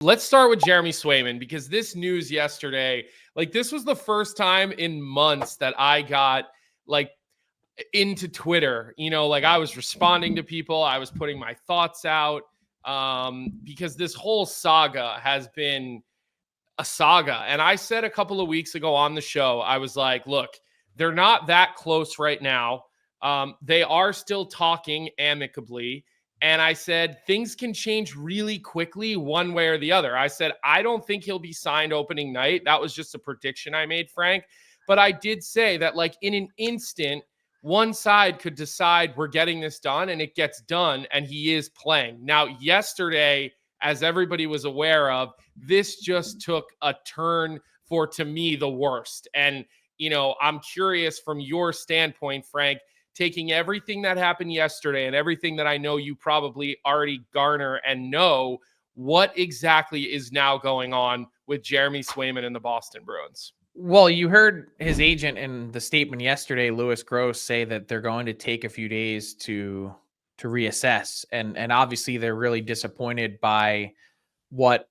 Let's start with Jeremy Swayman, because this news yesterday, like, this was the first time in months that I got like into Twitter. Like, I was responding to people, I was putting my thoughts out, because this whole saga has been a saga. And I said a couple of weeks ago on the show, I was like, look, they're not that close right now. They are still talking amicably. And I said, things can change really quickly one way or the other. I said, I don't think he'll be signed opening night. That was just a prediction I made, Frank. But I did say that, like, in an instant, one side could decide we're getting this done, and it gets done, and he is playing. Now, yesterday, as everybody was aware of, this just took a turn for, to me, the worst. And, I'm curious from your standpoint, Frank, taking everything that happened yesterday and everything that I know you probably already garner and know, what exactly is now going on with Jeremy Swayman and the Boston Bruins? Well, you heard his agent in the statement yesterday, Louis Gross, say that they're going to take a few days to reassess. And obviously they're really disappointed by what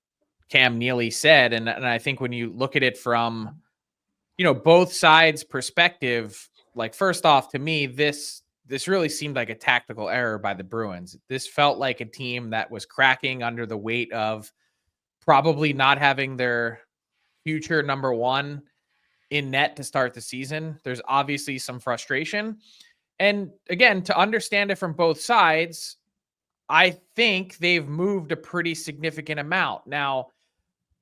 Cam Neely said. And I think when you look at it from, both sides' perspective, like, first off, to me, this really seemed like a tactical error by the Bruins. This felt like a team that was cracking under the weight of probably not having their future number one in net to start the season. There's obviously some frustration. And again, to understand it from both sides, I think they've moved a pretty significant amount. Now,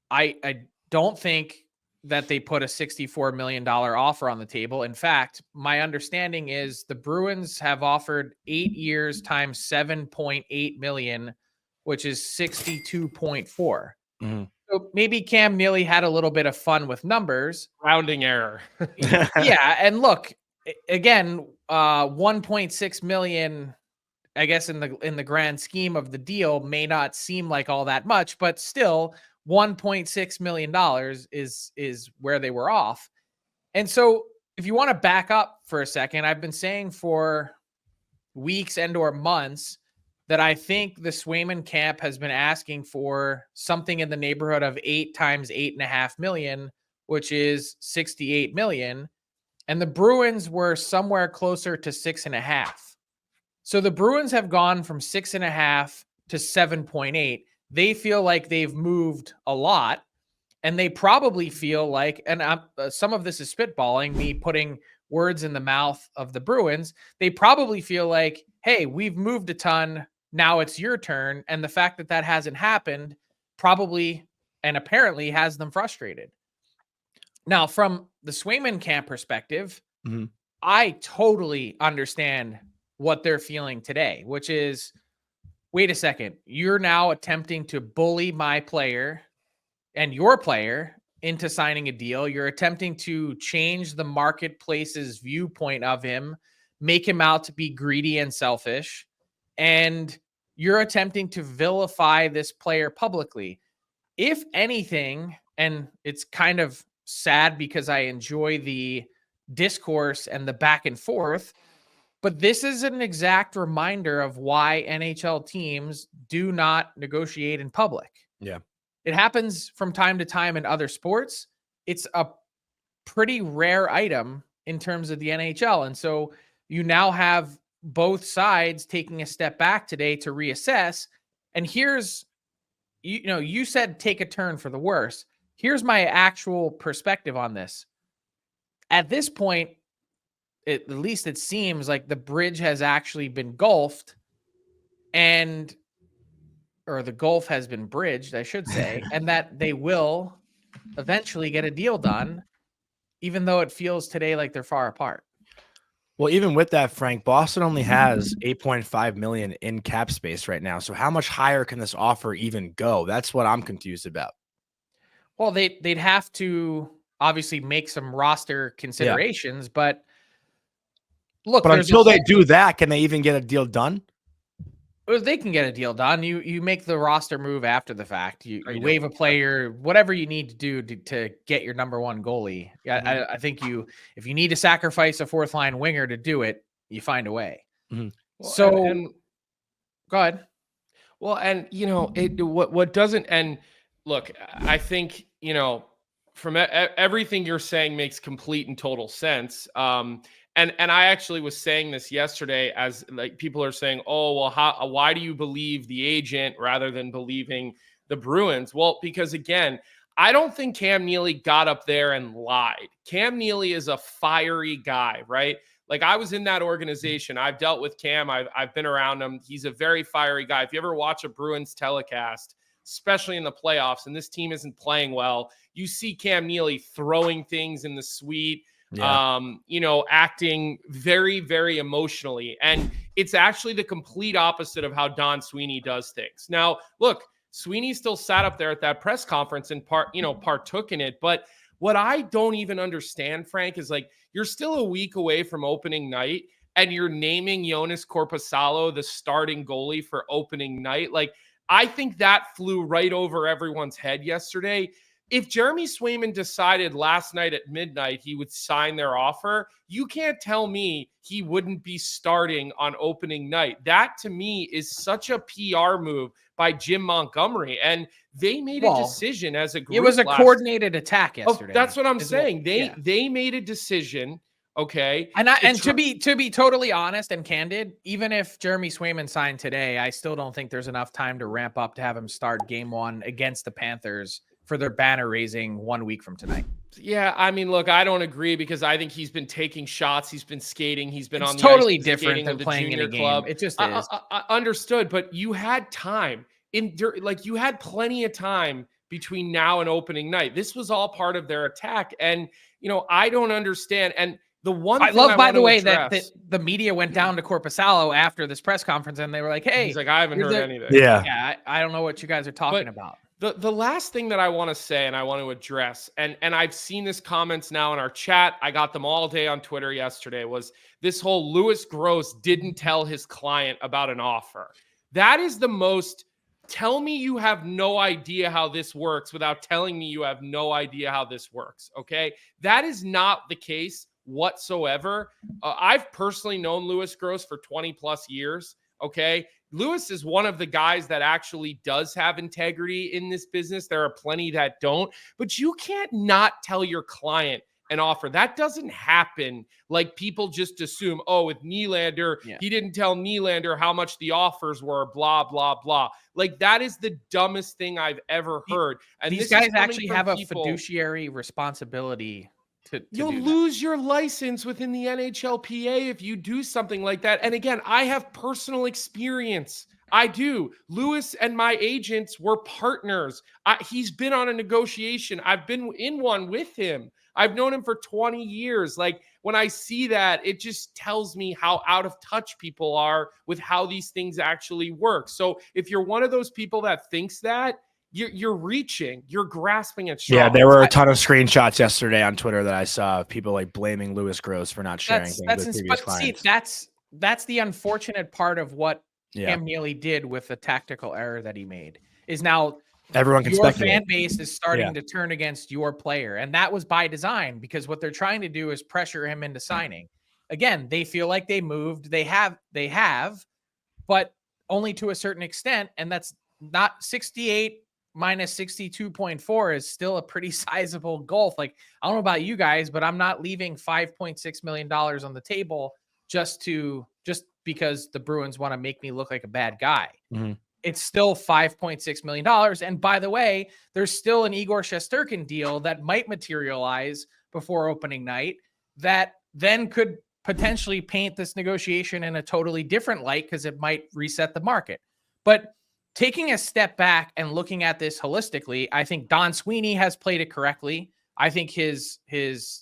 I don't think that they put a $64 million offer on the table. In fact, my understanding is the Bruins have offered 8 years times $7.8 million, which is 62.4. Mm-hmm. So maybe Cam Neely had a little bit of fun with numbers. Rounding error. Yeah. And look, again, 1.6 million, I guess in the grand scheme of the deal, may not seem like all that much, but still $1.6 million is where they were off. And so if you want to back up for a second, I've been saying for weeks and or months that I think the Swayman camp has been asking for something in the neighborhood of 8 times $8.5 million, which is 68 million. And the Bruins were somewhere closer to 6.5. So the Bruins have gone from 6.5 to 7.8. They feel like they've moved a lot, and they probably feel like, and some of this is spitballing, me putting words in the mouth of the Bruins. They probably feel like, hey, we've moved a ton. Now it's your turn. And the fact that hasn't happened probably and apparently has them frustrated. Now, from the Swayman camp perspective, mm-hmm. I totally understand what they're feeling today, which is, wait a second, you're now attempting to bully my player and your player into signing a deal. You're attempting to change the marketplace's viewpoint of him, make him out to be greedy and selfish, and you're attempting to vilify this player publicly. If anything, and it's kind of sad because I enjoy the discourse and the back and forth, but this is an exact reminder of why NHL teams do not negotiate in public. Yeah. It happens from time to time in other sports. It's a pretty rare item in terms of the NHL. And so you now have both sides taking a step back today to reassess. And here's, you said take a turn for the worse. Here's my actual perspective on this. At this point, at least it seems like the bridge has actually been gulfed, or the gulf has been bridged, I should say, and that they will eventually get a deal done, even though it feels today like they're far apart. Well, even with that, Frank, Boston only has 8.5 million in cap space right now. So how much higher can this offer even go? That's what I'm confused about. Well, they'd have to obviously make some roster considerations, but look, but until they do that, can they even get a deal done? They can get a deal done. You make the roster move after the fact. You waive a player, whatever you need to do to get your number one goalie. Yeah, mm-hmm. I think if you need to sacrifice a fourth line winger to do it, you find a way. Mm-hmm. Well, go ahead. Well, and what doesn't, and look, I think, from everything you're saying makes complete and total sense. And I actually was saying this yesterday, as like people are saying, oh, well, why do you believe the agent rather than believing the Bruins? Well, because again, I don't think Cam Neely got up there and lied. Cam Neely is a fiery guy, right? Like, I was in that organization. I've dealt with Cam. I've been around him. He's a very fiery guy. If you ever watch a Bruins telecast, especially in the playoffs, and this team isn't playing well, you see Cam Neely throwing things in the suite, acting very, very emotionally. And it's actually the complete opposite of how Don Sweeney does things. Now, look, Sweeney still sat up there at that press conference and partook in it. But what I don't even understand, Frank, is like, you're still a week away from opening night and you're naming Jonas Korpisalo the starting goalie for opening night. Like, I think that flew right over everyone's head yesterday. If Jeremy Swayman decided last night at midnight he would sign their offer, you can't tell me he wouldn't be starting on opening night. That, to me, is such a PR move by Jim Montgomery. And they made a decision as a group. It was a coordinated attack yesterday. That's what I'm saying. They made a decision. Okay. And to be totally honest and candid, even if Jeremy Swayman signed today, I still don't think there's enough time to ramp up to have him start game one against the Panthers for their banner raising 1 week from tonight. Yeah, I mean, look, I don't agree because I think he's been taking shots, he's been skating, he's been on the totally ice, different than playing in a game. Club. It just is. I understood, but you had time you had plenty of time between now and opening night. This was all part of their attack, and I don't understand. And the one I love, by the way, that the media went down to Korpisalo after this press conference, and they were like, "Hey, he's like, I haven't heard anything." Yeah, I don't know what you guys are talking about. The last thing that I want to say and I want to address, and I've seen this comments now in our chat, I got them all day on Twitter yesterday, was this whole Louis Gross didn't tell his client about an offer. That is the most, tell me you have no idea how this works without telling me you have no idea how this works, okay? That is not the case whatsoever. I've personally known Louis Gross for 20 plus years, okay? Louis is one of the guys that actually does have integrity in this business. There are plenty that don't, but you can't not tell your client an offer. That doesn't happen. Like, people just assume, oh, with Nylander, he didn't tell Nylander how much the offers were, blah, blah, blah. Like, that is the dumbest thing I've ever heard. And these guys actually have a fiduciary responsibility. You'll lose your license within the NHLPA if you do something like that. And again, I have personal experience. I do. Louis and my agents were partners. He's been on a negotiation. I've been in one with him. I've known him for 20 years. Like, when I see that, it just tells me how out of touch people are with how these things actually work. So if you're one of those people that thinks that, you're reaching, you're grasping at straws. Yeah, there were a ton of screenshots yesterday on Twitter that I saw of people like blaming Louis Gross for not sharing things with previous clients. See, that's the unfortunate part of what Cam Neely did with the tactical error that he made. Is now everyone can your speculate. Fan base is starting to turn against your player, and that was by design, because what they're trying to do is pressure him into signing. Again, they feel like they moved. They have, but only to a certain extent, and that's not 68 minus 62.4 is still a pretty sizable gulf. Like, I don't know about you guys, but I'm not leaving $5.6 million on the table just because the Bruins want to make me look like a bad guy. Mm-hmm. It's still $5.6 million. And by the way, there's still an Igor Shesterkin deal that might materialize before opening night that then could potentially paint this negotiation in a totally different light, because it might reset the market. But taking a step back and looking at this holistically, I think Don Sweeney has played it correctly. I think his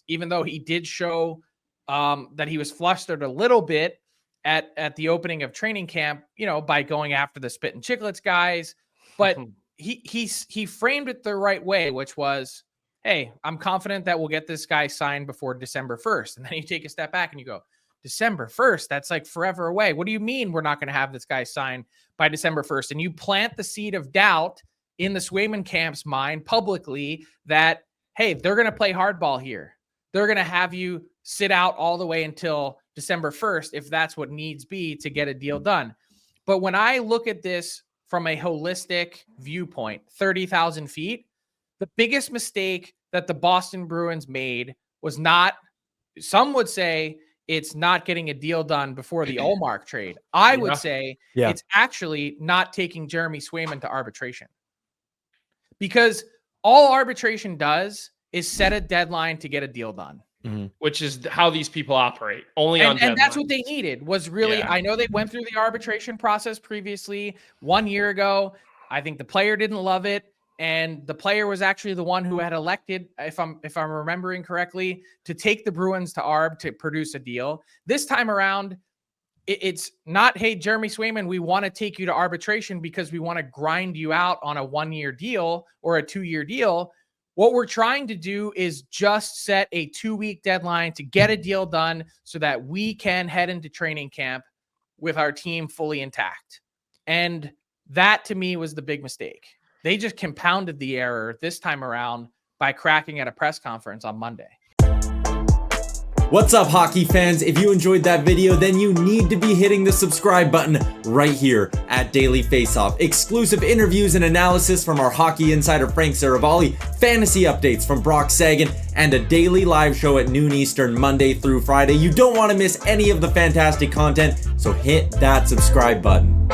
even though he did show that he was flustered a little bit at the opening of training camp, by going after the Spit and Chicklets guys, but he framed it the right way, which was, hey, I'm confident that we'll get this guy signed before December 1st. And then you take a step back and you go, December 1st, that's like forever away. What do you mean we're not going to have this guy signed by December 1st? And you plant the seed of doubt in the Swayman camp's mind publicly that, hey, they're going to play hardball here. They're going to have you sit out all the way until December 1st if that's what needs be to get a deal done. But when I look at this from a holistic viewpoint, 30,000 feet, the biggest mistake that the Boston Bruins made was not, some would say it's not getting a deal done before the Ullmark trade. I would say it's actually not taking Jeremy Swayman to arbitration. Because all arbitration does is set a deadline to get a deal done. Which is how these people operate, only on deadlines. And that's what they needed, was really, I know they went through the arbitration process previously 1 year ago. I think the player didn't love it. And the player was actually the one who had elected, if I'm remembering correctly, to take the Bruins to arb to produce a deal. This time around, it's not, hey, Jeremy Swayman, we want to take you to arbitration because we want to grind you out on a 1 year deal or a 2 year deal. What we're trying to do is just set a 2-week deadline to get a deal done so that we can head into training camp with our team fully intact. And that to me was the big mistake. They just compounded the error this time around by cracking at a press conference on Monday. What's up, hockey fans? If you enjoyed that video, then you need to be hitting the subscribe button right here at Daily Faceoff. Exclusive interviews and analysis from our hockey insider Frank Seravalli, fantasy updates from Brock Sagan, and a daily live show at noon Eastern, Monday through Friday. You don't want to miss any of the fantastic content, so hit that subscribe button.